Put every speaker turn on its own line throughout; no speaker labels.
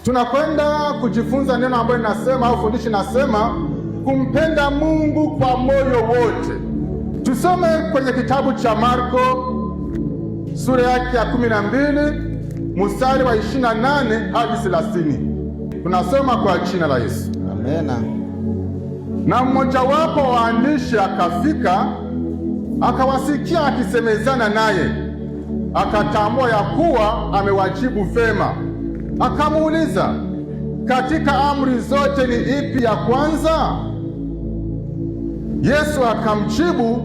Tunakwenda kujifunza neno ambalo linasema au fundisho linasema kumpenda Mungu kwa moyo wote. Tusome kwenye kitabu cha Marko sura yake ya 12 mstari wa 28 hadi 30. Tunasoma kwa jina la Yesu.
Amena.
Na mmojawapo wa waandishi akafika, akawasikia akisemezana naye, akatambua ya kuwa amewajibu vema. Akamuuliza, katika amri zote ni ipi ya kwanza? Yesu akamjibu,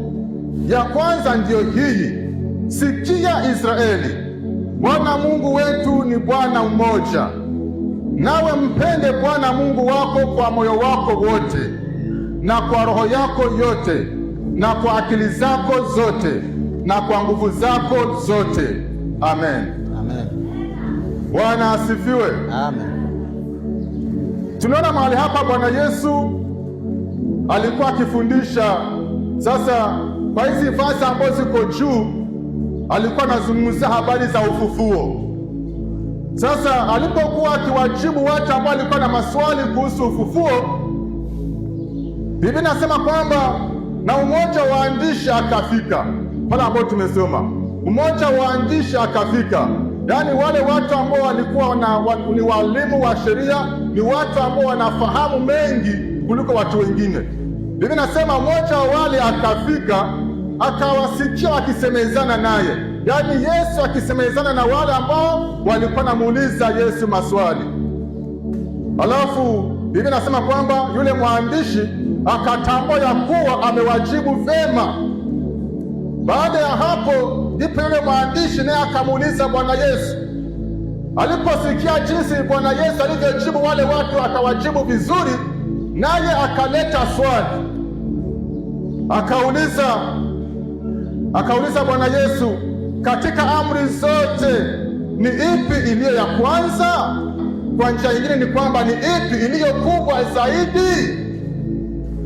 ya kwanza ndiyo hii, sikia Israeli, Bwana Mungu wetu ni Bwana mmoja, nawe mpende Bwana Mungu wako kwa moyo wako wote, na kwa roho yako yote, na kwa akili zako zote, na kwa nguvu zako zote. Amen.
Amen.
Bwana asifiwe.
Amen.
Tunaona mahali hapa Bwana Yesu alikuwa akifundisha. Sasa kwa hizi fasi ambazo ziko juu, alikuwa anazungumzia habari za ufufuo. Sasa alipokuwa akiwajibu watu ambao walikuwa na maswali kuhusu ufufuo, Biblia inasema kwamba na mmoja wa waandishi akafika. Pale ambapo tumesoma mmoja wa waandishi akafika, yaani wale watu ambao walikuwa ni walimu wa sheria, ni watu ambao wanafahamu mengi kuliko watu wengine. Biblia inasema mmoja wa wale akafika, akawasikia akisemezana naye, yaani Yesu akisemezana na wale ambao walikuwa namuuliza Yesu maswali. Alafu Biblia inasema kwamba yule mwandishi akatambua ya kuwa amewajibu vema. Baada ya hapo ndipo yule mwandishi naye akamuuliza Bwana Yesu. Aliposikia jinsi Bwana Yesu alivyojibu wale watu, akawajibu vizuri, naye akaleta swali. Akauliza Bwana Yesu, katika amri zote ni ipi iliyo ya kwanza? Kwa njia nyingine ni kwamba ni ipi iliyo kubwa zaidi?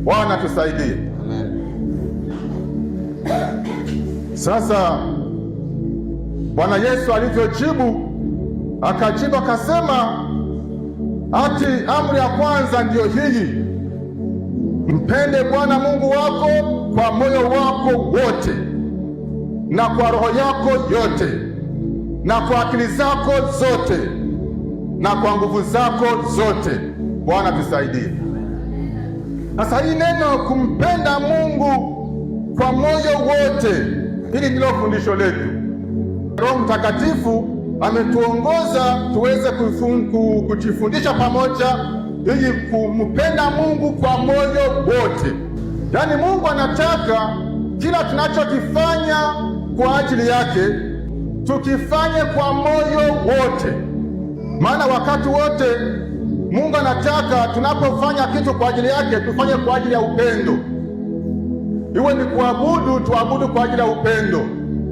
Bwana tusaidie.
Amen.
Sasa Bwana Yesu alivyojibu, akajibu akasema, ati amri ya kwanza ndiyo hii, mpende Bwana Mungu wako kwa moyo wako wote, na kwa roho yako yote, na kwa akili zako zote, na kwa nguvu zako zote. Bwana tusaidie. Sasa hii neno kumpenda Mungu kwa moyo wote, hili ndilo fundisho letu. Roho Mtakatifu ametuongoza tuweze kujifundisha pamoja ili kumpenda Mungu kwa moyo wote. Yaani Mungu anataka kila tunachokifanya kwa ajili yake tukifanye kwa moyo wote. Maana wakati wote Mungu anataka tunapofanya kitu kwa ajili yake tufanye kwa ajili ya upendo. Iwe ni kuabudu, tuabudu kwa ajili ya upendo.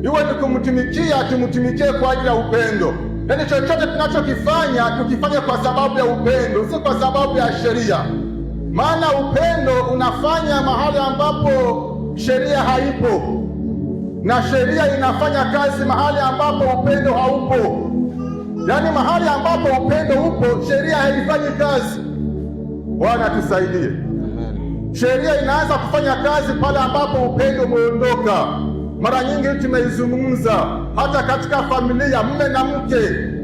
Iwe ni kumtumikia, tumtumikie kwa ajili ya upendo. Yaani chochote tunachokifanya tukifanye kwa sababu ya upendo, si kwa sababu ya sheria. Maana upendo unafanya mahali ambapo sheria haipo, na sheria inafanya kazi mahali ambapo upendo haupo. Yaani mahali ambapo upendo upo, sheria haifanyi kazi. Bwana tusaidie.
Amen.
Sheria inaanza kufanya kazi pale ambapo upendo umeondoka. Mara nyingi tumeizungumza, hata katika familia, mume na mke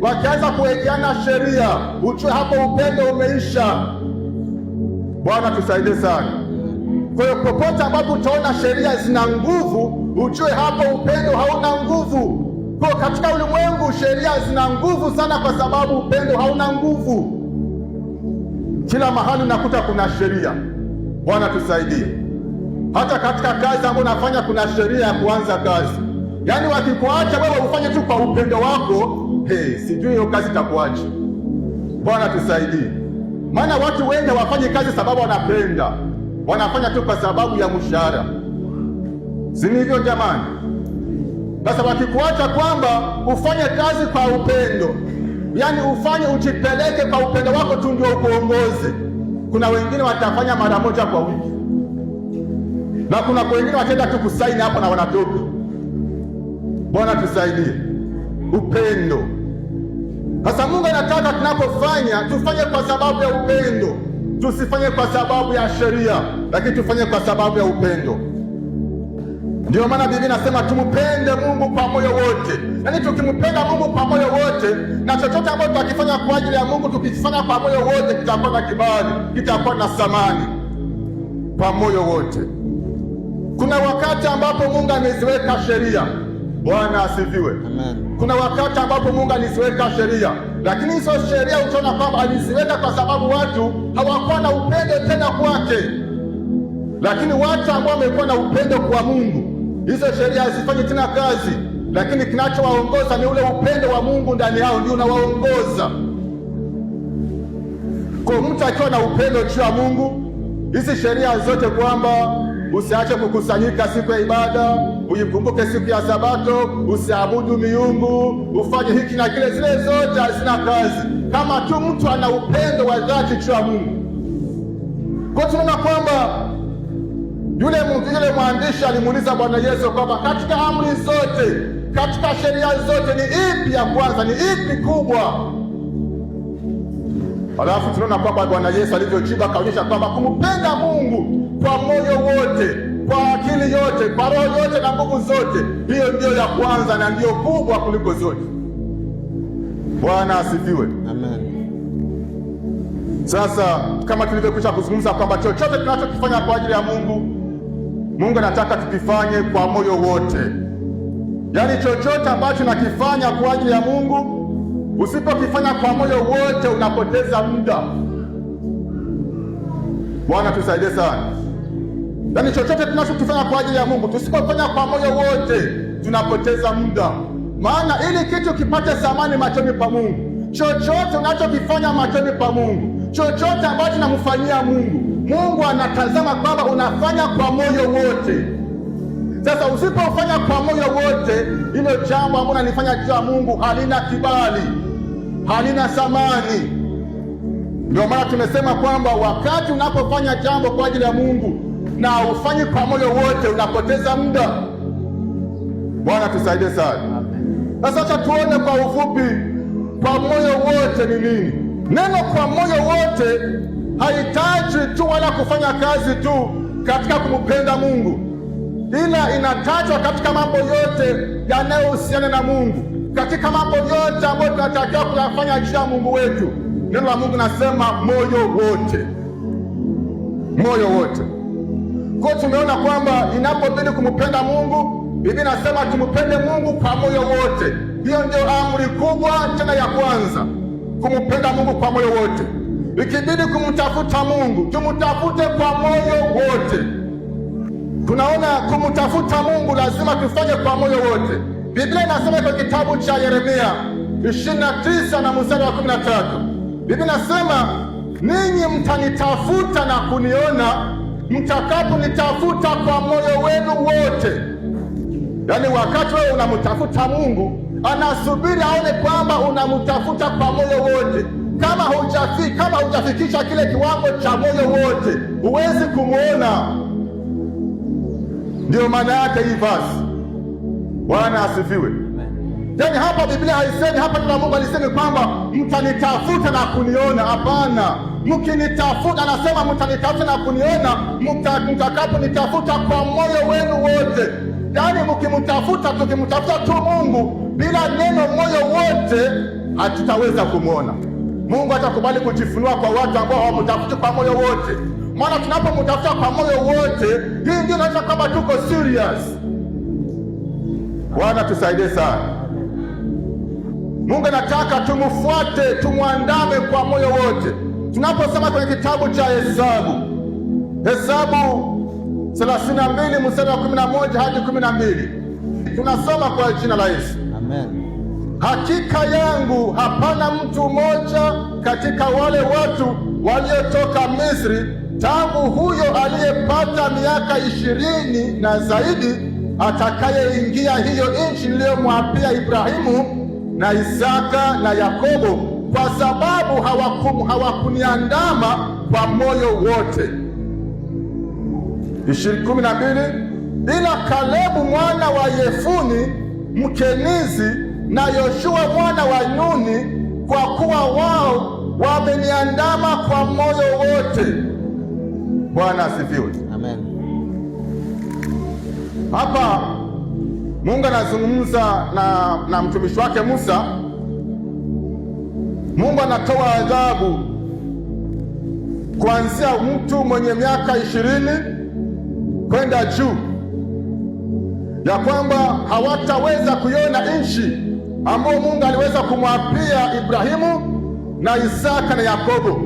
wakianza kuwekeana sheria, ujue hapo upendo umeisha. Bwana tusaidie sana. Kwa hiyo popote ambapo utaona sheria zina nguvu, ujue hapo upendo hauna nguvu. Kwa katika ulimwengu sheria zina nguvu sana kwa sababu upendo hauna nguvu. Kila mahali unakuta kuna sheria. Bwana tusaidie. Hata katika kazi ambayo unafanya kuna sheria ya kuanza kazi. Yaani wakikuacha wewe ufanye tu kwa upendo wako, sijui hiyo kazi itakuacha. Bwana tusaidie. Maana watu wengi hawafanyi kazi sababu wanapenda. Wanafanya tu kwa sababu ya mshahara. Si hivyo jamani? Sasa wakikuacha kwamba ufanye kazi kwa upendo, yaani ufanye ujipeleke kwa upendo wako tu ndio ukuongoze. Kuna wengine watafanya mara moja kwa wiki, na kuna wengine wataenda tu kusaini hapo na wanatoka. Bwana tusaidie. Upendo. Sasa Mungu anataka tunapofanya tufanye kwa sababu ya upendo, tusifanye kwa sababu ya sheria, lakini tufanye kwa sababu ya upendo. Ndio maana Biblia inasema tumpende Mungu kwa moyo wote. Yaani tukimpenda Mungu kwa moyo wote, na chochote ambacho tutakifanya kwa ajili ya Mungu tukifanya kwa moyo wote, kitakuwa na kibali, kitakuwa na thamani kwa moyo wote. Kuna wakati ambapo Mungu ameziweka sheria. Bwana asifiwe. Amen. Kuna wakati ambapo Mungu aliziweka sheria, lakini hizo sheria utaona kwamba aliziweka kwa sababu watu hawakuwa na upendo tena kwake. Lakini watu ambao wamekuwa na upendo kwa Mungu, hizo sheria hazifanyi tena kazi, lakini kinachowaongoza ni ule upendo wa Mungu ndani yao, ndio unawaongoza. Kwa mtu akiwa na upendo juu ya Mungu, hizi sheria zote kwamba usiache kukusanyika siku ya ibada, uikumbuke siku ya Sabato, usiabudu miungu, ufanye hiki na kile, zile zote hazina kazi kama tu mtu ana upendo wa dhati juu ya Mungu. Kwa tunaona kwamba yule mwandishi alimuuliza Bwana Yesu kwamba katika amri zote, katika sheria zote, ni ipi ya kwanza, ni ipi kubwa? Alafu tunaona kwamba Bwana Yesu alivyojibu akaonyesha kwamba kumpenda Mungu kwa moyo wote, kwa akili yote, kwa roho yote na nguvu zote, hiyo ndiyo ya kwanza na ndiyo kubwa kuliko zote. Bwana asifiwe. Amen. Sasa kama tulivyokwisha kuzungumza kwamba chochote tunachokifanya kwa ajili ya Mungu, Mungu anataka tukifanye kwa moyo wote. Yaani chochote ambacho nakifanya kwa ajili ya Mungu, usipokifanya kwa moyo wote unapoteza muda. Bwana tusaidie sana. Yaani chochote tunachokifanya kwa ajili ya Mungu, tusipofanya kwa moyo wote tunapoteza muda. Maana ili kitu kipate thamani machoni pa Mungu, chochote unachokifanya machoni pa Mungu, chochote ambacho namfanyia Mungu, Mungu anatazama kwamba unafanya kwa moyo wote. Sasa usipofanya kwa moyo wote, hilo jambo ambalo unalifanya juu ya Mungu halina kibali, halina thamani. Ndio maana tumesema kwamba wakati unapofanya jambo kwa ajili ya Mungu na ufanyi kwa moyo wote, unapoteza muda. Bwana tusaidie sana. Sasa acha tuone kwa ufupi kwa moyo wote ni nini. Neno kwa moyo wote haitaji tu wala kufanya kazi tu katika kumpenda Mungu, ila inatajwa katika mambo yote yanayohusiana na Mungu, katika mambo yote ambayo tunatakiwa kuyafanya juu ya Mungu wetu. Neno la Mungu nasema moyo wote, moyo wote. Kwa tumeona kwamba inapobidi kumpenda Mungu, Biblia inasema tumpende Mungu kwa moyo wote. Hiyo ndio amri kubwa tena ya kwanza, kumpenda Mungu kwa moyo wote. Ikibidi kumtafuta Mungu, tumtafute kwa moyo wote. Tunaona kumtafuta Mungu lazima tufanye kwa moyo wote. Biblia inasema kwa kitabu cha Yeremia 29 na mstari wa 13. Biblia inasema ninyi mtanitafuta na kuniona mtakaponitafuta kwa moyo wenu wote. Yaani wakati wewe unamtafuta Mungu, anasubiri aone kwamba unamtafuta kwa moyo wote. Kama hujafikisha kile kiwango cha moyo wote, huwezi kumuona. Ndio maana yake hii verse. Bwana asifiwe. Yaani hapa Biblia haisemi, hapa tuna Mungu alisema kwamba mtanitafuta na kuniona. Hapana, mkinitafuta, anasema mtanitafuta na kuniona mtakaponitafuta kwa moyo wenu wote. Yaani mkimtafuta, tukimtafuta tu Mungu bila neno moyo wote, hatutaweza kumwona Mungu. Hatakubali kujifunua kwa watu ambao hawamtafuti kwa moyo wote. Maana tunapomtafuta kwa moyo wote, hii ndio inaonyesha kwamba tuko serious. Bwana tusaidie sana. Mungu anataka tumfuate, tumwandame kwa moyo wote. Tunaposoma kwenye kitabu cha Hesabu 32 mstari wa 11 hadi 12, tunasoma kwa jina la Yesu. Amen. Hakika yangu hapana mtu mmoja katika wale watu waliotoka Misri tangu huyo aliyepata miaka 20 na zaidi atakayeingia hiyo nchi niliyomwapia Ibrahimu na Isaka na Yakobo, kwa sababu hawakuniandama kwa moyo wote. 12, ila Kalebu mwana wa Yefuni Mkenizi na Yoshua mwana wa Nuni kwa kuwa wao wameniandama kwa moyo wote. Bwana asifiwe.
Amen.
Hapa Mungu anazungumza na mtumishi wake Musa. Mungu anatoa adhabu kuanzia mtu mwenye miaka 20 kwenda juu, ya kwamba hawataweza kuiona nchi ambayo Mungu aliweza kumwapia Ibrahimu na Isaka na Yakobo.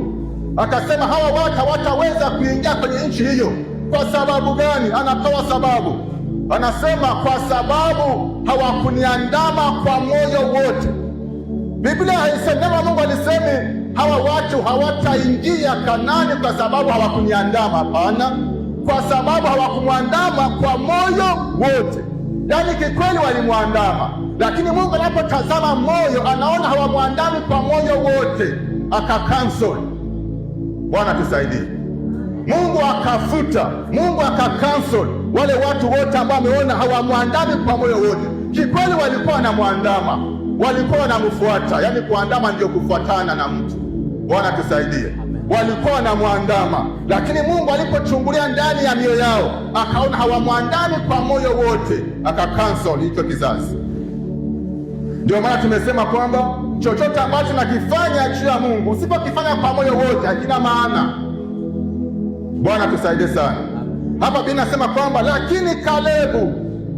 Akasema hawa watu hawataweza kuingia kwenye nchi hiyo. Kwa sababu gani? Anatoa sababu, anasema kwa sababu hawakuniandama kwa moyo wote. Biblia haisemi, Mungu alisemi hawa watu hawataingia Kanaani kwa sababu hawakuniandama. Hapana, kwa sababu hawakumwandama kwa moyo wote. Yaani kikweli walimwandama, lakini Mungu anapotazama moyo anaona hawamwandami kwa moyo wote, akakansel. Bwana tusaidie. Mungu akafuta, Mungu akakansel wale watu wote ambao wameona hawamwandami kwa moyo wote. Kikweli walikuwa wanamwandama, walikuwa wanamfuata. Yaani kuandama ndio kufuatana na mtu. Bwana tusaidie. Walikuwa wanamwandama, lakini Mungu alipochungulia ndani ya mioyo yao akaona hawamwandami kwa moyo wote, akakansel hicho kizazi. Ndio maana tumesema kwamba chochote ambacho nakifanya juu ya Mungu, usipokifanya kwa moyo wote hakina maana. Bwana tusaidie sana. Hapa Biblia inasema kwamba lakini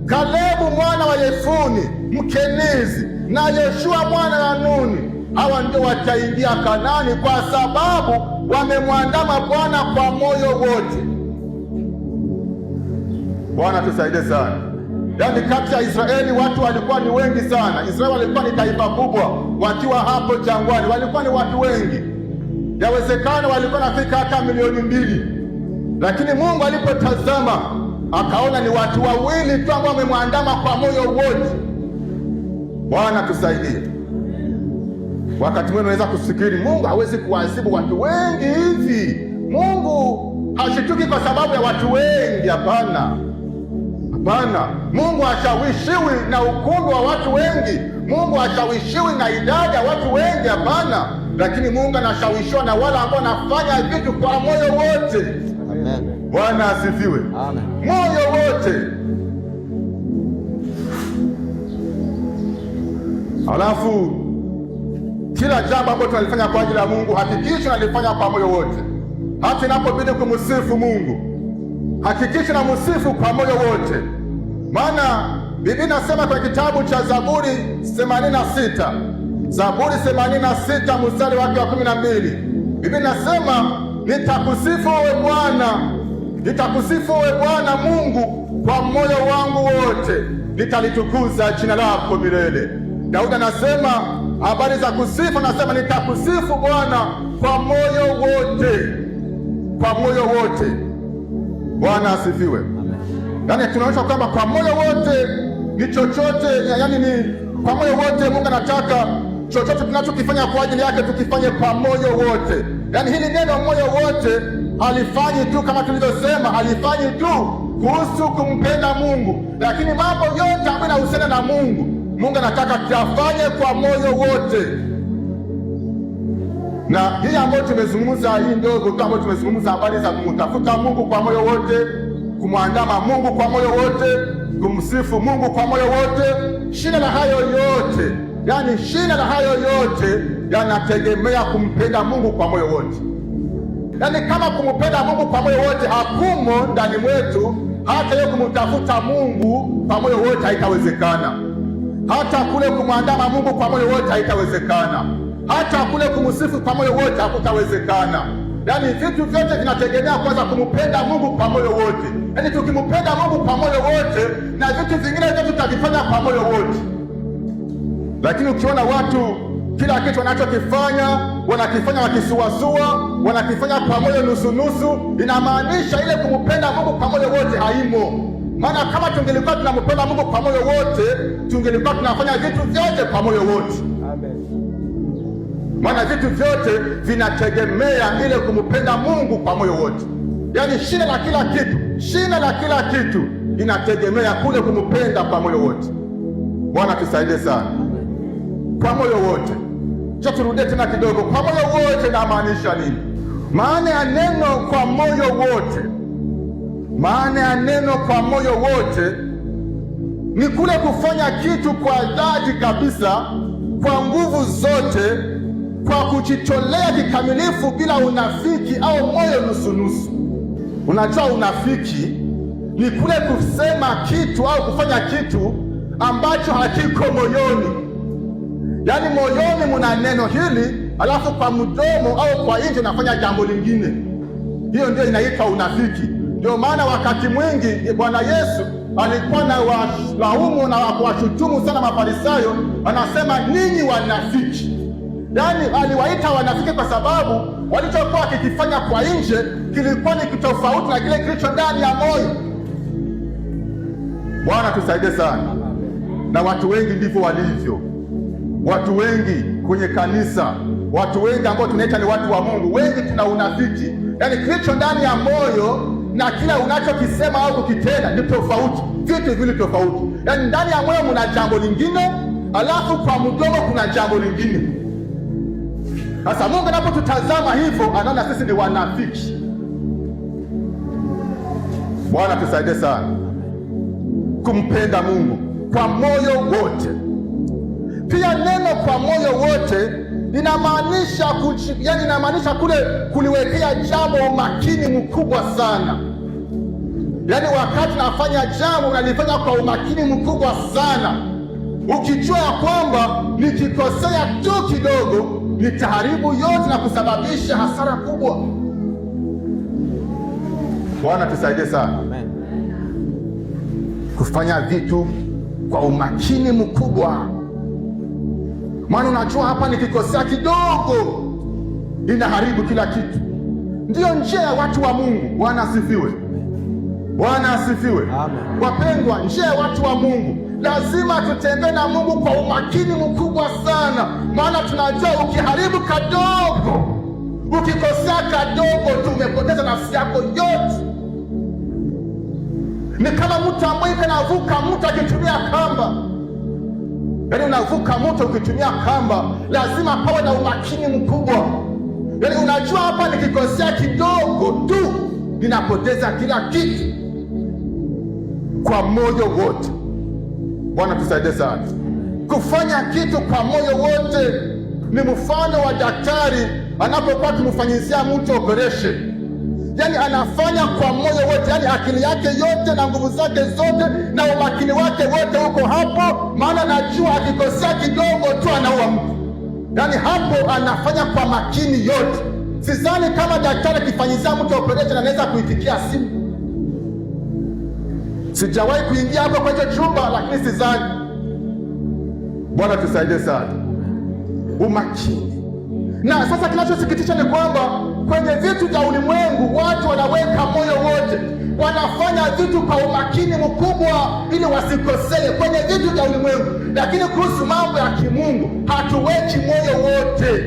Kalebu mwana wa Yefune Mkenizi na Yoshua mwana wa Nuni, hawa ndio wataingia Kanaani kwa sababu wamemwandama Bwana kwa moyo wote. Bwana tusaidie sana. Yaani kati ya Israeli watu walikuwa ni wengi sana. Israeli walikuwa ni taifa kubwa, wakiwa hapo jangwani walikuwa ni watu wengi. Yawezekana walikuwa nafika hata 2,000,000. Lakini Mungu alipotazama akaona ni watu wawili tu ambao wamemwandama kwa moyo wote. Bwana tusaidie. Wakati mwingine unaweza kufikiri Mungu hawezi kuadhibu watu wengi hivi. Mungu hashituki kwa sababu ya watu wengi. Hapana. Hapana. Mungu hashawishiwi na ukumbi wa watu wengi. Mungu hashawishiwi na idadi ya watu wengi. Hapana. Lakini Mungu anashawishiwa na wale ambao wanafanya vitu kwa moyo wote.
Amen.
Bwana asifiwe.
Amen.
Moyo wote. Alafu kila jambo ambalo tunalifanya kwa ajili ya Mungu hakikisha nalifanya kwa moyo wote. Hata inapobidi kumsifu Mungu, hakikisha na msifu kwa moyo wote. Maana Biblia inasema kwenye kitabu cha Zaburi 86, Zaburi 86 mstari wake wa 12, Biblia inasema nitakusifu wewe Bwana, nitakusifu wewe Bwana Mungu kwa moyo wangu wote, nitalitukuza jina lako milele. Daudi anasema habari za kusifu, anasema nitakusifu Bwana kwa moyo wote, kwa moyo wote. Bwana asifiwe. Yaani tunaonyesha kwamba kwa moyo wote ni chochote, yaani ni kwa moyo wote. Mungu anataka chochote tunachokifanya kwa ajili yake tukifanye kwa moyo wote. Yaani hili neno moyo wote halifanyi tu kama tulivyosema, halifanyi tu kuhusu kumpenda Mungu, lakini mambo yote ambayo yanahusiana na Mungu, Mungu anataka tuyafanye kwa moyo wote. Na hii ambayo tumezungumza, hii ndogo tu ambayo tumezungumza habari za kumtafuta Mungu kwa moyo wote, kumwandama Mungu kwa moyo wote, kumsifu Mungu kwa moyo wote, shina la hayo yote, yaani shina la hayo yote yanategemea kumpenda Mungu kwa moyo wote. Yaani kama kumpenda Mungu kwa moyo wote hakumo ndani mwetu, hata hiyo kumtafuta Mungu kwa moyo wote haitawezekana. Hata kule kumwandama Mungu kwa moyo wote haitawezekana. Hata kule kumsifu kwa moyo wote hakutawezekana. Yaani vitu vyote vinategemea kwanza kumpenda Mungu kwa moyo wote. Yaani tukimpenda Mungu kwa moyo wote na vitu vingine vyote tutavifanya kwa moyo wote. Lakini ukiona watu kila kitu wanachokifanya wanakifanya wakisuasua, wanakifanya kwa moyo nusu-nusu, inamaanisha ile kumpenda Mungu kwa moyo wote haimo. Maana kama tungelikuwa tunampenda Mungu kwa moyo wote, tungelikuwa tunafanya vitu vyote kwa moyo wote. Amen. Maana vitu vyote vinategemea ile kumpenda Mungu kwa moyo wote. Yaani shina la kila kitu inategemea kule kumpenda kwa moyo wote. Bwana tusaidie sana. Kwa moyo wote. Turudie tena kidogo. Kwa moyo wote inamaanisha nini? Maana ya neno kwa moyo wote, maana ya neno kwa moyo wote ni kule kufanya kitu kwa dhati kabisa, kwa nguvu zote, kwa kujitolea kikamilifu, bila unafiki au moyo nusunusu. Unajua, unafiki ni kule kusema kitu au kufanya kitu ambacho hakiko moyoni. Yaani moyoni muna neno hili, alafu kwa mdomo au kwa nje unafanya jambo lingine. Hiyo ndio inaitwa unafiki. Ndio maana wakati mwingi Bwana Yesu alikuwa na walaumu na kuwashutumu sana Mafarisayo, anasema ninyi wanafiki. Yaani aliwaita wanafiki kwa sababu walichokuwa wakikifanya kwa nje kilikuwa ni kitofauti na kile kilicho ndani ya moyo. Bwana tusaidie sana. Na watu wengi ndivyo walivyo. Watu wengi kwenye kanisa, watu wengi ambao tunaita ni watu wa Mungu, wengi tuna unafiki. Yaani kilicho ndani ya moyo na kila unachokisema au kukitenda ni tofauti, vitu vile tofauti. Yaani ndani ya moyo muna jambo lingine, alafu kwa mdomo kuna jambo lingine. Sasa Mungu anapotutazama hivyo, anaona sisi ni wanafiki. Bwana tusaidie sana kumpenda Mungu kwa moyo wote. Pia neno kwa moyo wote inamaanisha kule kuliwekea jambo umakini mkubwa sana. Yaani wakati nafanya jambo unalifanya kwa umakini mkubwa sana, ukijua ya kwamba nikikosea tu kidogo nitaharibu yote na kusababisha hasara kubwa. Bwana tusaidie sana. Amen. Kufanya vitu kwa umakini mkubwa, maana unajua hapa nikikosea kidogo inaharibu kila kitu. Ndiyo njia ya watu wa Mungu. Bwana asifiwe. Bwana asifiwe. Amen. Wapendwa, njia ya watu wa Mungu, lazima tutembee na Mungu kwa umakini mkubwa sana, maana tunajua ukiharibu kadogo, ukikosea kadogo tu, umepoteza nafsi yako yote. Ni kama mtu ambaye anavuka mto akitumia kamba. Yaani unavuka mto ukitumia kamba, lazima pawe na umakini mkubwa. Yaani unajua hapa nikikosea kidogo tu ninapoteza kila kitu. Kwa moyo wote. Bwana tusaidie sana. Kufanya kitu kwa moyo wote ni mfano wa daktari anapokuwa akimfanyizia mtu operation. Yaani anafanya kwa moyo wote, yaani akili yake yote na nguvu zake zote na umakini wake wote uko hapo, maana najua akikosea kidogo tu anaua mtu. Yaani hapo anafanya kwa makini yote. Sidhani kama daktari akifanyizia mtu operation anaweza kuitikia simu. Sijawahi kuingia hapo kwa hicho chumba, lakini sidhani. Bwana tusaidie sana. Umakini. Na sasa kinachosikitisha ni kwamba kwenye vitu vya ulimwengu watu wanaweka moyo wote, wanafanya vitu kwa umakini mkubwa ili wasikosee kwenye vitu vya ulimwengu, lakini kuhusu mambo ya kimungu hatuweki moyo wote.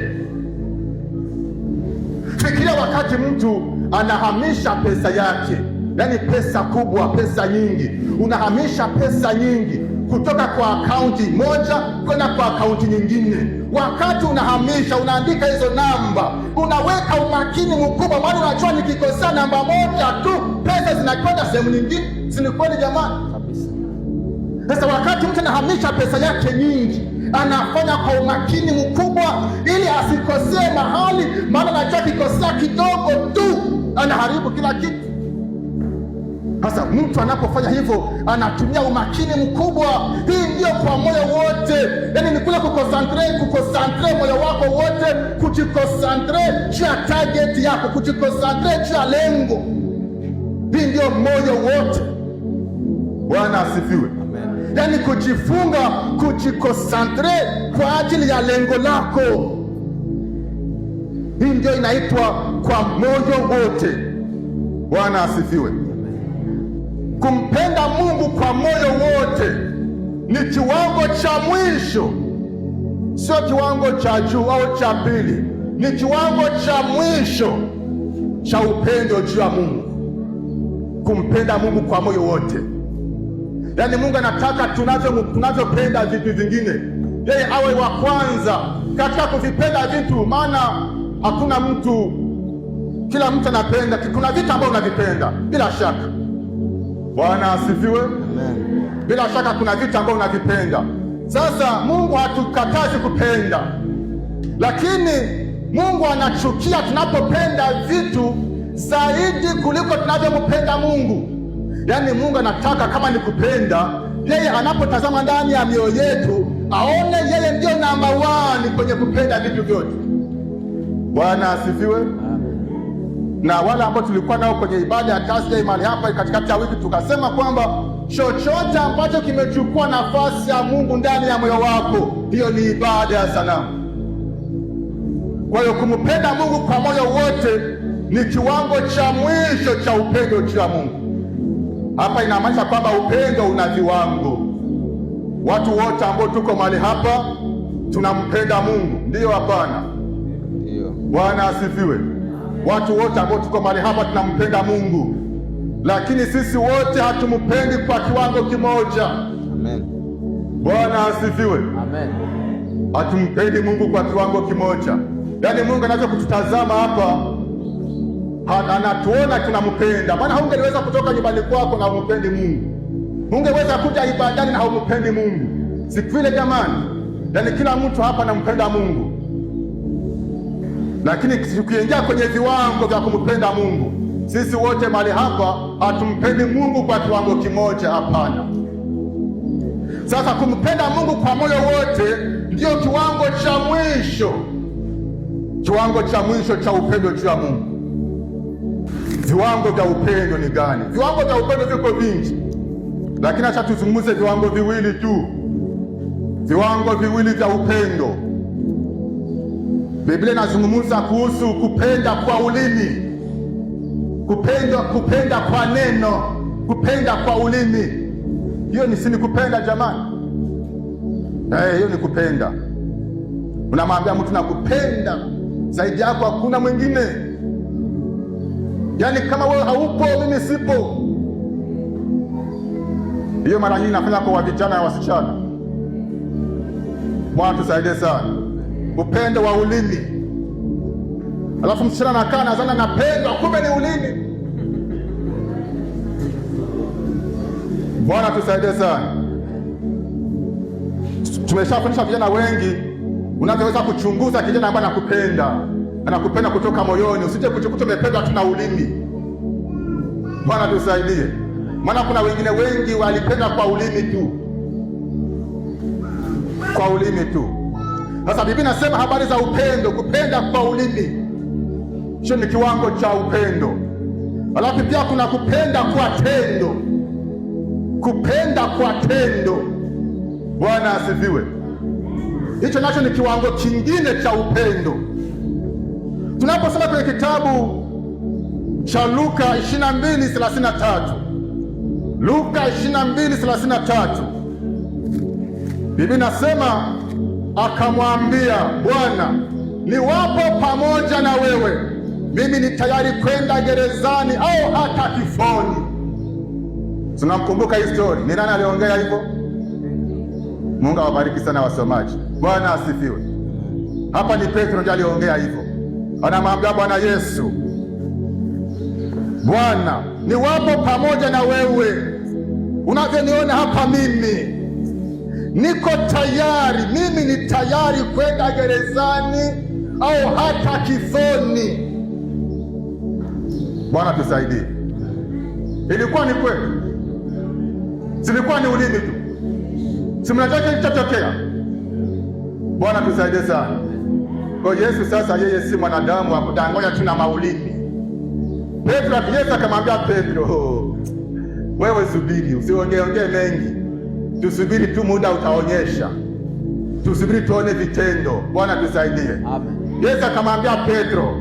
Fikiria wakati mtu anahamisha pesa yake, yaani pesa kubwa, pesa nyingi, unahamisha pesa nyingi kutoka kwa akaunti moja kwenda kwa akaunti nyingine. Wakati unahamisha, unaandika hizo namba, unaweka umakini mkubwa, maana unajua nikikosea namba moja tu pesa zinakwenda sehemu nyingine. Si ni kweli jamani? Kabisa. Sasa wakati mtu anahamisha pesa yake nyingi, anafanya kwa umakini mkubwa ili asikosee mahali, maana anajua kikosea kidogo tu anaharibu kila kitu. Sasa mtu anapofanya hivyo anatumia umakini mkubwa. Hii ndio kwa moyo wote. Yaani ni kule kukonsantre moyo wako wote, kujikonsantre juu ya target yako, kujikonsantre juu ya lengo. Hii ndio moyo wote. Bwana asifiwe. Amen. Yaani kujifunga, kujikonsantre kwa ajili ya lengo lako. Hii ndio inaitwa kwa moyo wote. Bwana asifiwe. Kumpenda Mungu kwa moyo wote ni kiwango cha mwisho, sio kiwango cha juu au cha pili. Ni kiwango cha mwisho cha upendo juu ya Mungu. Kumpenda Mungu kwa moyo wote. Yaani Mungu anataka tunavyopenda vitu vingine, yeye awe wa kwanza katika kuvipenda vitu, maana hakuna mtu, kila mtu anapenda. Kuna vitu ambavyo unavipenda bila shaka. Bwana asifiwe. Amen. Bila shaka kuna vitu ambavyo unavipenda. Sasa Mungu hatukatazi kupenda, lakini Mungu anachukia tunapopenda vitu zaidi kuliko tunavyompenda Mungu. Yaani Mungu anataka kama ni kupenda, yeye anapotazama ndani ya mioyo yetu aone yeye ndio namba 1 kwenye kupenda vitu vyote. Bwana asifiwe. Na wale ambao tulikuwa nao kwenye ibada ya Thursday mahali hapa katikati ya wiki, tukasema kwamba chochote ambacho kimechukua nafasi ya Mungu ndani ya moyo wako, hiyo ni ibada ya sanamu. Kwa hiyo kumpenda Mungu kwa moyo wote ni kiwango cha mwisho cha upendo cha Mungu. Hapa inamaanisha kwamba upendo una viwango. Watu wote ambao tuko mahali hapa tunampenda Mungu, ndiyo? Hapana? Ndio. Bwana asifiwe. Watu wote ambao tuko mahali hapa tunampenda Mungu, lakini sisi wote hatumpendi kwa kiwango kimoja. Amen. Bwana asifiwe. Amen. Hatumpendi Mungu kwa kiwango kimoja. Yaani Mungu anaweza kututazama hapa, anatuona tunampenda. Maana hungeweza kutoka nyumbani kwako na humpendi Mungu. Hungeweza kuja ibadani na humpendi Mungu. Si vile jamani? Yaani kila mtu hapa anampenda Mungu. Lakini tukiingia kwenye viwango vya kumpenda Mungu, sisi wote mahali hapa hatumpendi Mungu kwa kiwango kimoja. Hapana. Sasa kumpenda Mungu kwa moyo wote ndio kiwango cha mwisho, kiwango cha mwisho cha upendo juu ya Mungu. Viwango vya upendo ni gani? Viwango vya upendo viko vingi, lakini acha tuzungumze viwango viwili tu. Viwango viwili vya upendo. Biblia inazungumza kuhusu kupenda kwa ulimi, kupenda kwa neno, kupenda kwa ulimi. Hiyo ni sini kupenda jamani? Hiyo ni kupenda. Unamwambia mtu nakupenda, zaidi yako hakuna mwingine. Yaani kama wewe haupo, mimi sipo. Hiyo mara nyingi nafanya kwa vijana na wasichana. Bwana tusaidie sana. Upendo wa ulimi. Alafu msichana anakaa nazana napendwa, kumbe ni ulimi. Bwana tusaidie sana. Tumeshafundisha vijana wengi unavyoweza kuchunguza kijana ambaye anakupenda kutoka moyoni. Usije kuchukuta umependwa tu na ulimi. Bwana tusaidie. Maana kuna wengine wengi walipenda kwa ulimi tu. Kwa ulimi tu. Sasa Biblia inasema habari za upendo, kupenda kwa ulimi. Hicho ni kiwango cha upendo. Alafu pia kuna kupenda kwa tendo. Kupenda kwa tendo. Bwana asifiwe. Hicho nacho ni kiwango kingine cha upendo. Tunaposoma kwenye kitabu cha Luka 22:33. Luka 22:33. Biblia inasema akamwambia, Bwana, niwapo pamoja na wewe, mimi ni tayari kwenda gerezani au hata kifoni. Tunamkumbuka hii story. Ni nani aliongea hivyo? Mungu awabariki sana wasomaji. Bwana asifiwe. Hapa ni Petro ndiye aliongea hivyo. Anamwambia Bwana Yesu, Bwana, niwapo pamoja na wewe, unavyoniona hapa mimi, niko tayari, mimi ni tayari kwenda gerezani au hata kifoni. Bwana tusaidie. Ilikuwa ni kweli? Silikuwa ni ulimi tu? Simnajua kilichotokea? Bwana tusaidie sana. Kwa Yesu sasa, yeye si mwanadamu wa kudanganya tu na maulimi. Petro Yesu akamwambia Petro, wewe subiri, usiongee mengi. Tusubiri tu, muda utaonyesha. Tusubiri tuone vitendo. Bwana tusaidie. Amen. Yesu akamwambia Petro,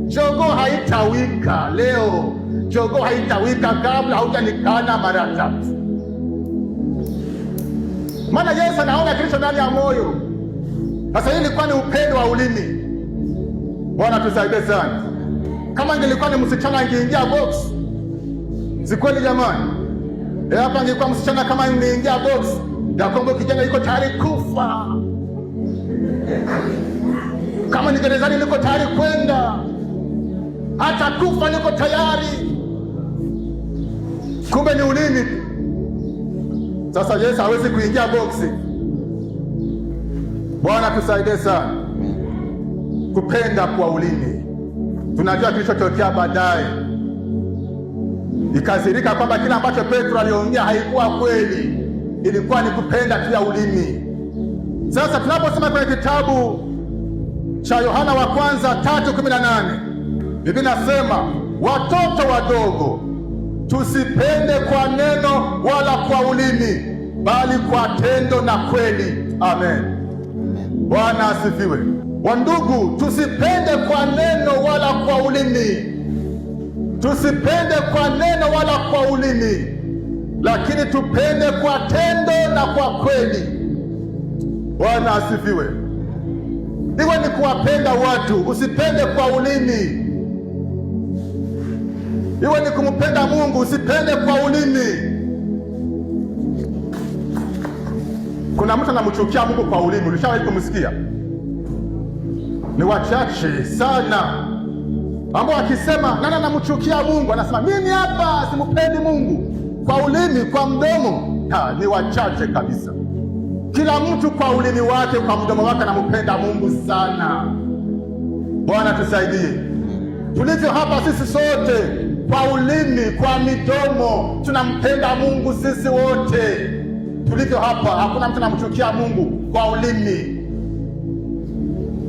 jogoo haitawika leo. Jogoo haitawika kabla haujanikana mara 3. Maana Yesu anaona kilicho ndani ya moyo. Sasa hii ilikuwa ni upendo wa ulimi. Bwana tusaidie sana. Kama ingelikuwa ni msichana angeingia box. Si kweli jamani? Hapa ingekuwa msichana kama ingeingia box, ndio kijana yuko tayari kufa. Kama ni gerezani, niko tayari kwenda, hata kufa niko tayari. Kumbe ni ulimi. Sasa Yesu hawezi kuingia boksi. Bwana tusaidie sana kupenda kwa ulimi. Tunajua kilichotokea baadaye, ikazirika kwamba kila ambacho Petro aliongea haikuwa kweli, ilikuwa ni kupenda tu ya ulimi. Sasa tunaposema kwenye kitabu cha Yohana wa kwanza 3:18, Biblia inasema watoto wadogo, tusipende kwa neno wala kwa ulimi, bali kwa tendo na kweli. Amen. Bwana asifiwe. Wandugu, tusipende kwa neno wala kwa ulimi, tusipende kwa neno wala kwa ulimi, lakini tupende kwa tendo na kwa kweli. Bwana asifiwe. Iwe ni kuwapenda watu, usipende kwa ulimi. Iwe ni kumpenda Mungu, usipende kwa ulimi. Kuna mtu anamchukia Mungu kwa ulimi, ulishawahi kumsikia? Ni wachache sana ambao akisema nani anamchukia Mungu, anasema mimi hapa simpendi Mungu. Kwa ulimi, kwa mdomo, ni wachache kabisa. Kila mtu kwa ulimi wake, kwa mdomo wake anampenda Mungu sana. Bwana tusaidie. Tulivyo hapa sisi sote, kwa ulimi, kwa midomo, tunampenda Mungu sisi wote. Tulivyo hapa, hakuna mtu anamchukia Mungu kwa ulimi.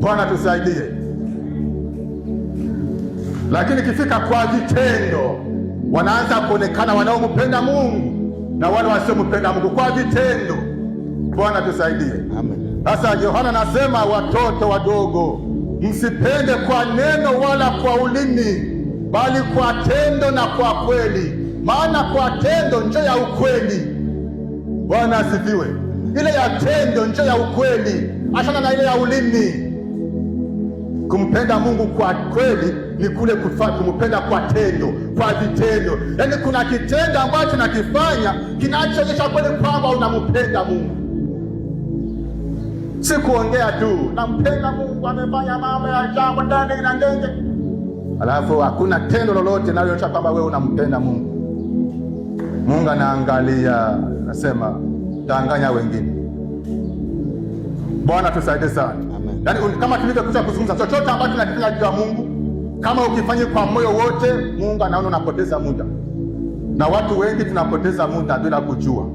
Bwana tusaidie. Lakini kifika kwa vitendo, wanaanza kuonekana wanaompenda Mungu na wale wasiompenda Mungu kwa vitendo. Bwana tusaidie. Amen. Sasa Yohana anasema watoto wadogo, msipende kwa neno wala kwa ulimi, bali kwa tendo na kwa kweli. Maana kwa tendo njo ya ukweli. Bwana asifiwe. Ile ya tendo njo ya ukweli, achana na ile ya ulimi. Kumpenda Mungu kwa kweli ni kule kumpenda kwa tendo, kwa vitendo. Yaani kuna kitendo ambacho nakifanya kinachoonyesha kweli kwamba unampenda Mungu. Si kuongea tu, nampenda Mungu, amefanya mambo ya ajabu ndani na ndenge, alafu hakuna tendo lolote linaloonyesha kwamba wewe unampenda Mungu. Mungu anaangalia, anasema danganya wengine. Bwana tusaidie sana. Yaani kama tulivyokuja kuzungumza, chochote ambacho tunakifanya kwa Mungu, kama ukifanya kwa moyo wote, Mungu anaona unapoteza muda. Na watu wengi tunapoteza muda bila kujua.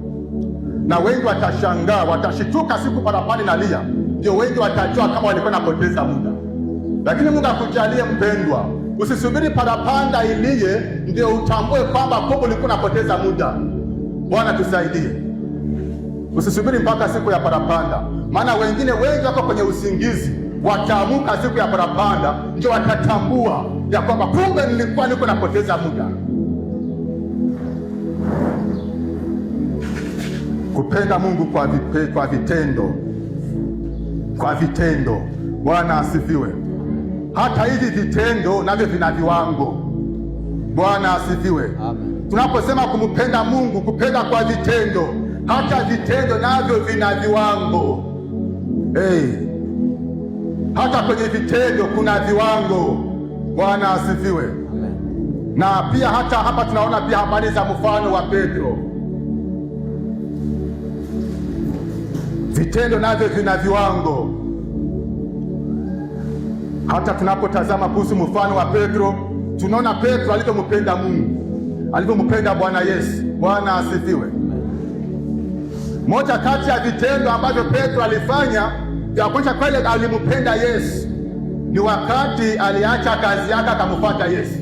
Na wengi watashangaa, watashituka siku parapanda inalia, ndio wengi watajua kama walikuwa napoteza muda. Lakini Mungu akujalie mpendwa, usisubiri parapanda ilie ndio utambue kwamba kumbe ulikuwa unapoteza muda. Bwana tusaidie. Usisubiri mpaka siku ya parapanda, maana wengine wengi wako kwenye usingizi, wataamuka siku ya parapanda ndio watatambua ya kwamba kumbe nilikuwa niko napoteza muda. Kupenda Mungu kwa vitendo, kwa vitendo. Bwana asifiwe. Hata hivi vitendo navyo vina viwango. Bwana asifiwe. Amen. Tunaposema kumpenda Mungu, kupenda kwa vitendo, hata vitendo navyo vina viwango. Hata kwenye vitendo kuna viwango. Bwana asifiwe. Amen. Na pia hata hapa tunaona pia habari za mfano wa Petro. Vitendo navyo vina viwango. Hata tunapotazama kuhusu mfano wa Petro, tunaona Petro alivyompenda Mungu, alivyompenda Bwana Yesu. Bwana asifiwe. Moja kati ya vitendo ambavyo Petro alifanya vya kuonyesha kweli alimpenda Yesu ni wakati aliacha kazi yake akamfuata Yesu.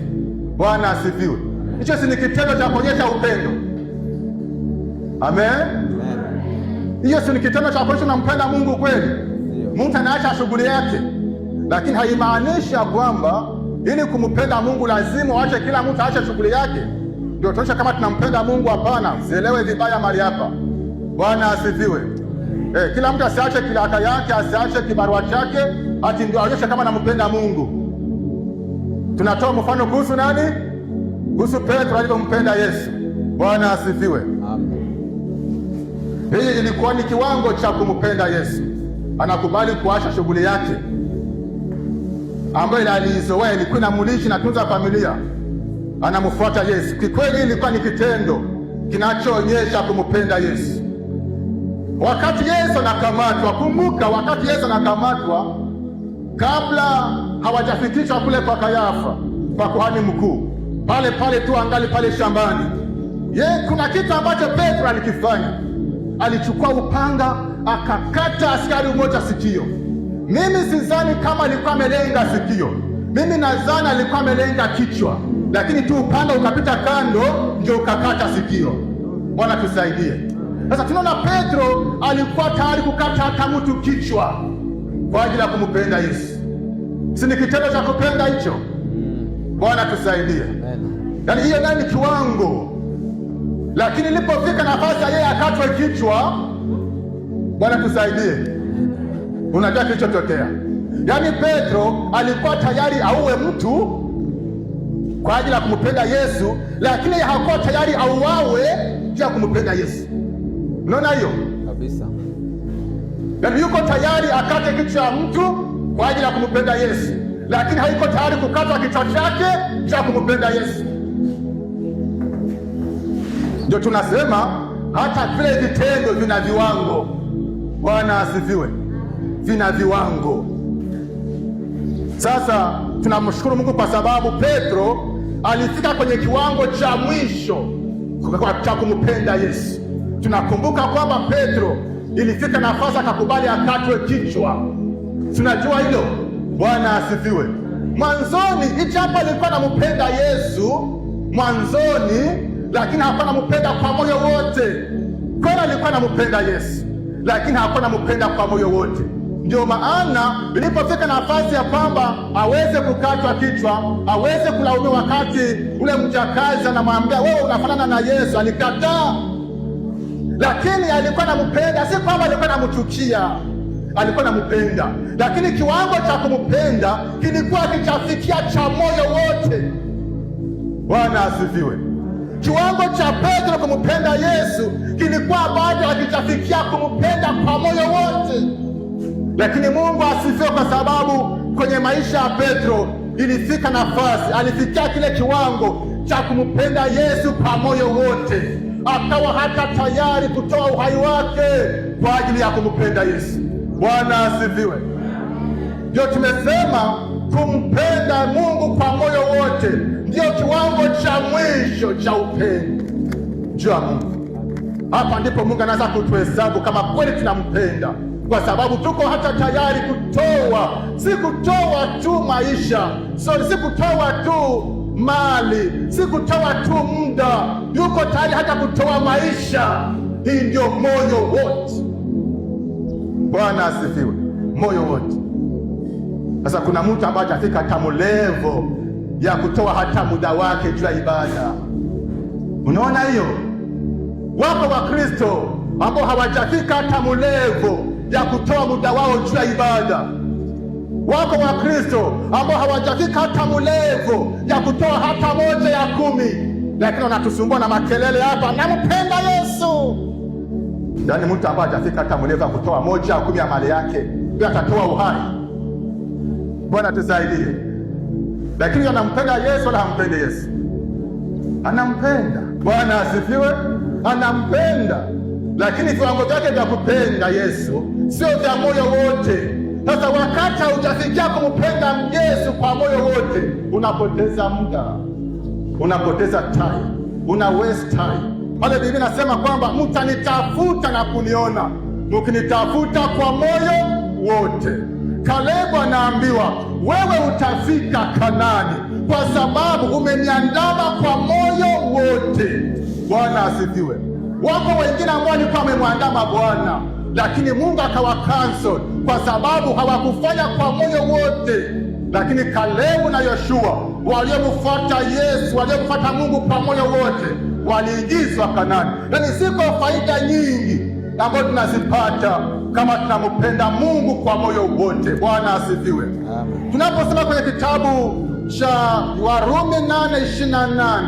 Bwana asifiwe. Hicho si ni kitendo cha kuonyesha upendo? Amen. Hiyo si ni kitendo cha kuonyesha unampenda Mungu kweli? Mtu anaacha shughuli yake, lakini haimaanishi kwamba ili kumpenda Mungu lazima waache kila mtu aache shughuli yake ndio tuonyesha kama tunampenda Mungu. Hapana, sielewe vibaya mali hapa. Bwana asifiwe. Kila mtu asiache kilaka yake, asiache kibarua chake ati ndio aonyeshe kama nampenda Mungu. Tunatoa mfano kuhusu nani? Kuhusu Petro alivyompenda Yesu. Bwana asifiwe. Amen. Hii ilikuwa ni kiwango cha kumpenda Yesu. anakubali kuacha shughuli yake ambayo aliizoea, ilikuwa inamulisha na tunza familia, anamfuata Yesu. Kikweli ilikuwa ni kitendo kinachoonyesha kumpenda Yesu. Wakati Yesu anakamatwa, kumbuka, wakati Yesu anakamatwa, kabla hawajafikishwa kule kwa Kayafa, kwa kuhani mkuu, pale pale tu angali pale shambani, kuna kitu ambacho Petro alikifanya. Alichukua upanga akakata askari mmoja sikio. Mimi sidhani kama alikuwa amelenga sikio, mimi nadhani alikuwa amelenga kichwa, lakini tu upanga ukapita kando ndio ukakata sikio. Bwana tusaidie. Sasa tunaona Petro alikuwa tayari kukata hata mtu kichwa kwa ajili ya kumpenda Yesu. Si ni kitendo cha kupenda hicho? Bwana tusaidie. Yaani hiyo nayo ni kiwango. Lakini ilipofika nafasi ya yeye akatwe kichwa, Bwana tusaidie, unajua kilichotokea. Yaani Petro alikuwa tayari auwe mtu kwa ajili ya kumpenda Yesu, lakini hakuwa tayari auawe juu ya kumpenda Yesu. Unaona hiyo kabisa? Yaani yuko tayari akate kichwa cha mtu kwa ajili ya kumpenda Yesu, lakini haiko tayari kukata kichwa chake juu ya kumpenda Yesu. Ndio tunasema hata vile vitendo vina viwango. Bwana asifiwe, vina viwango. Sasa tunamshukuru Mungu kwa sababu Petro alifika kwenye kiwango cha mwisho cha kumpenda Yesu. Tunakumbuka kwamba Petro ilifika nafasi akakubali akatwe kichwa. Tunajua hilo. Bwana asifiwe. Mwanzoni hicho hapa alikuwa anampenda Yesu mwanzoni, lakini hakuwa anampenda kwa moyo wote. Kwani alikuwa anampenda Yesu, lakini hakuwa anampenda kwa moyo wote. Ndio maana ilipofika nafasi ya kwamba aweze kukatwa kichwa, aweze kulaumiwa, wakati ule mjakazi anamwambia wewe unafanana na Yesu, alikataa. Lakini alikuwa anampenda, si kwamba alikuwa anamchukia, alikuwa anampenda. Lakini kiwango cha kumpenda kilikuwa kichafikia cha moyo wote. Bwana asifiwe. Kiwango cha Petro kumpenda Yesu kilikuwa bado hakijafikia kumpenda kwa moyo wote. Lakini Mungu asifiwe, kwa sababu kwenye maisha ya Petro ilifika nafasi, alifikia kile kiwango cha kumpenda Yesu kwa moyo wote, akawa hata tayari kutoa uhai wake kwa ajili ya kumpenda Yesu. Bwana asifiwe. Ndio tumesema kumpenda Mungu kwa moyo wote ndio kiwango cha mwisho cha upendo juu ya Mungu. Hapa ndipo Mungu anaanza kutuhesabu kama kweli tunampenda, kwa sababu tuko hata tayari kutoa, si kutoa tu maisha, si kutoa tu mali, si kutoa tu muda, yuko tayari hata kutoa maisha. Hii ndio moyo wote. Bwana asifiwe, moyo wote. Sasa kuna mtu ambaye hajafika hata level ya kutoa hata muda wake juu ya ibada. Unaona hiyo? Wako Wakristo ambao hawajafika hata level ya kutoa muda wao juu ya ibada. Wako Wakristo ambao hawajafika hata level ya kutoa hata 1 ya 10, lakini wanatusumbua na makelele hapa, nampenda Yesu. Yaani mtu ambaye hajafika hata level ya kutoa 1 ya 10 ya mali yake, pia atatoa uhai. Bwana tusaidie. Lakini anampenda Yesu wala hampendi Yesu? Anampenda. Bwana asifiwe. Anampenda, lakini viwango vyake vya kupenda Yesu sio vya moyo wote. Sasa wakati haujafikia kumpenda Yesu kwa moyo wote, unapoteza muda, unapoteza time, una waste time. Pale Biblia inasema kwamba mtanitafuta na kuniona mkinitafuta kwa moyo wote. Kalebu anaambiwa wewe utafika Kanani kwa sababu umeniandama kwa moyo wote. Bwana asifiwe. Wako wengine ambao walikuwa wamemwandama Bwana, lakini Mungu akawacancel kwa sababu hawakufanya kwa moyo wote. Lakini Kalebu na Yoshua waliomfuata Yesu, waliomfuata Mungu kwa moyo wote, waliingizwa Kanani. Yaani ziko faida nyingi ambazo tunazipata kama tunampenda Mungu kwa moyo wote. Bwana asifiwe. Tunaposema kwenye kitabu cha Warumi 8:28,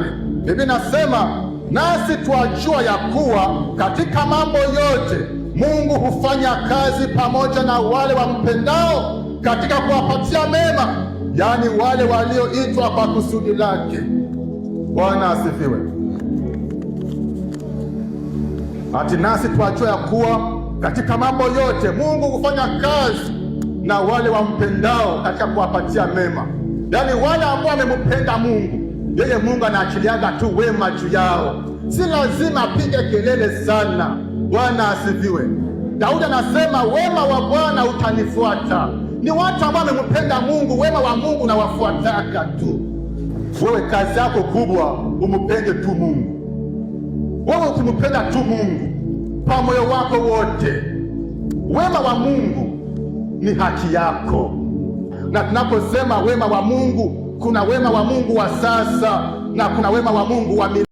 Biblia inasema nasi twajua ya kuwa katika mambo yote Mungu hufanya kazi pamoja na wale wampendao katika kuwapatia mema, yaani wale walioitwa kwa kusudi lake. Bwana asifiwe. Ati nasi twajua ya kuwa katika mambo yote Mungu hufanya kazi na wale wampendao katika kuwapatia mema, yaani wale ambao wamempenda Mungu. Yeye Mungu anaachiliaga tu wema juu yao, si lazima apige kelele sana. Bwana asifiwe. Daudi anasema wema wa Bwana utanifuata. Ni watu ambao wamempenda Mungu, wema wa Mungu na wafuataka tu. Wewe kazi yako kubwa umpende tu Mungu. Wewe ukimpenda tu Mungu kwa moyo wako wote, wema wa Mungu ni haki yako. Na tunaposema wema wa Mungu, kuna wema wa Mungu wa sasa na kuna wema wa Mungu wa milele.